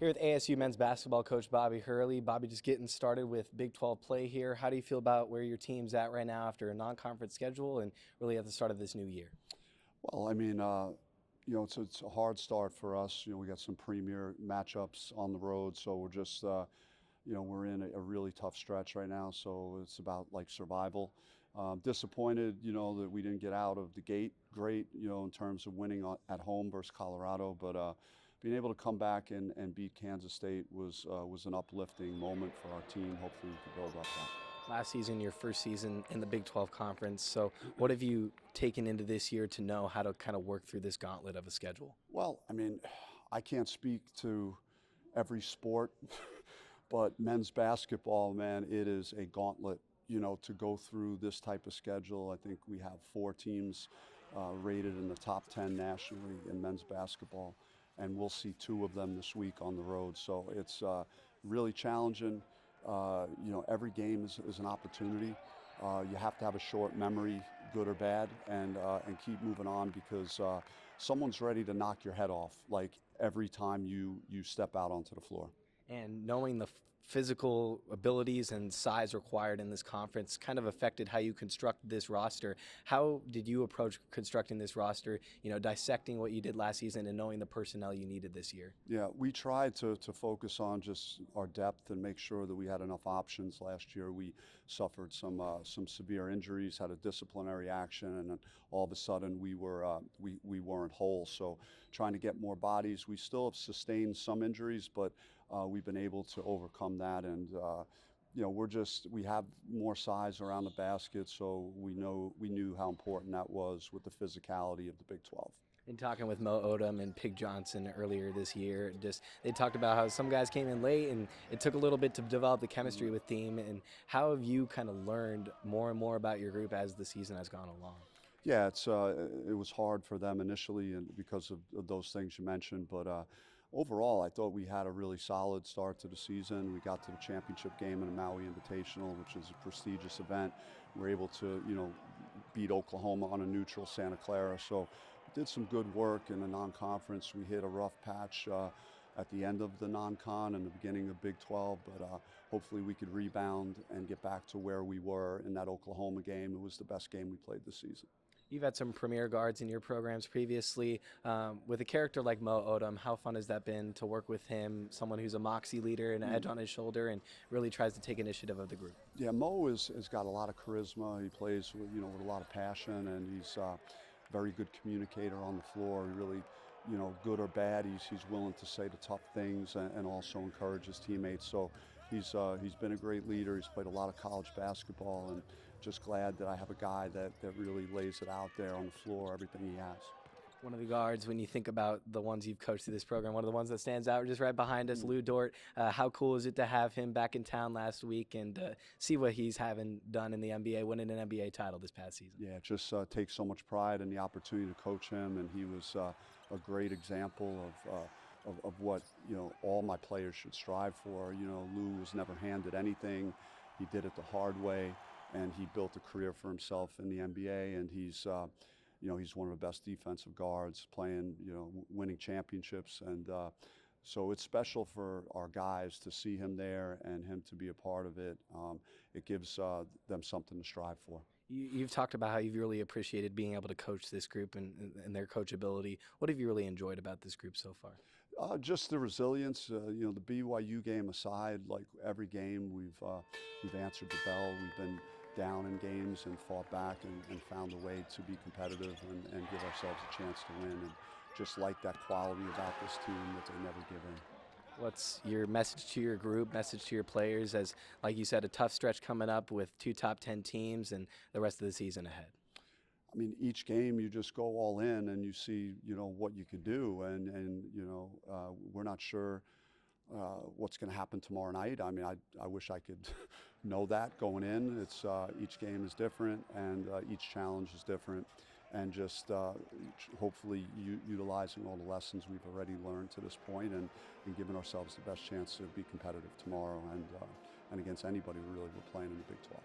Here with ASU men's basketball coach Bobby Hurley. Bobby, just getting started with Big 12 play here. How do you feel about where your team's at right now after a non-conference schedule and really at the start of this new year? Well, it's a hard start for us. We got some premier matchups on the road, so we're just, we're in a really tough stretch right now. So it's about like survival. Disappointed, that we didn't get out of the gate great, in terms of winning at home versus Colorado, but being able to come back and beat Kansas State was an uplifting moment for our team. Hopefully, we can build up that. Last season, your first season in the Big 12 conference. So what have you taken into this year to know how to kind of work through this gauntlet of a schedule? Well, I can't speak to every sport, but men's basketball, man, it is a gauntlet, to go through this type of schedule. I think we have 4 teams rated in the top 10 nationally in men's basketball, and we'll see 2 of them this week on the road. So it's really challenging. Every game is an opportunity. You have to have a short memory, good or bad, and keep moving on because someone's ready to knock your head off, like every time you step out onto the floor. And knowing the physical abilities and size required in this conference kind of affected how you construct this roster. How did you approach constructing this roster, dissecting what you did last season and knowing the personnel you needed this year? Yeah, we tried to focus on just our depth and make sure that we had enough options. Last year we suffered some severe injuries, had a disciplinary action, and then all of a sudden we weren't whole. So trying to get more bodies. We still have sustained some injuries, but we've been able to overcome that, and we have more size around the basket, so we knew how important that was with the physicality of the Big 12. In talking with Mo Odom and Pig Johnson earlier this year, they talked about how some guys came in late and it took a little bit to develop the chemistry with team. And how have you kind of learned more and more about your group as the season has gone along? Yeah, it was hard for them initially, and because of those things you mentioned, but overall, I thought we had a really solid start to the season. We got to the championship game in the Maui Invitational, which is a prestigious event. We were able to, beat Oklahoma on a neutral Santa Clara. So we did some good work in the non-conference. We hit a rough patch at the end of the non-con and the beginning of Big 12, but hopefully we could rebound and get back to where we were in that Oklahoma game. It was the best game we played this season. You've had some premier guards in your programs previously. With a character like Mo Odom, how fun has that been to work with him, someone who's a moxie leader and an edge on his shoulder and really tries to take initiative of the group? Yeah, Mo has got a lot of charisma. He plays with a lot of passion, and he's a very good communicator on the floor. He really, good or bad, he's willing to say the tough things and also encourage his teammates. So he's been a great leader. He's played a lot of college basketball, and just glad that I have a guy that really lays it out there on the floor, everything he has. One of the guards, when you think about the ones you've coached through this program, one of the ones that stands out just right behind us, Lou Dort. How cool is it to have him back in town last week and see what he's having done in the NBA, winning an NBA title this past season? Yeah, it just takes so much pride in the opportunity to coach him, and he was a great example of what all my players should strive for. Lou was never handed anything. He did it the hard way, and he built a career for himself in the NBA, and he's one of the best defensive guards playing, winning championships. And so it's special for our guys to see him there and him to be a part of it. It gives them something to strive for. You've talked about how you've really appreciated being able to coach this group and their coachability. What have you really enjoyed about this group so far? Just the resilience. The BYU game aside, like every game we've answered the bell. We've been down in games and fought back and found a way to be competitive and give ourselves a chance to win. And just like that quality about this team that they never give in. What's your message to your group, message to your players as, like you said, a tough stretch coming up with 2 top 10 teams and the rest of the season ahead? Each game you just go all in and you see, what you can do. And we're not sure what's going to happen tomorrow night. I wish I could know that going in. It's each game is different, and each challenge is different, and just hopefully utilizing all the lessons we've already learned to this point, and giving ourselves the best chance to be competitive tomorrow and against anybody really we're playing in the Big 12.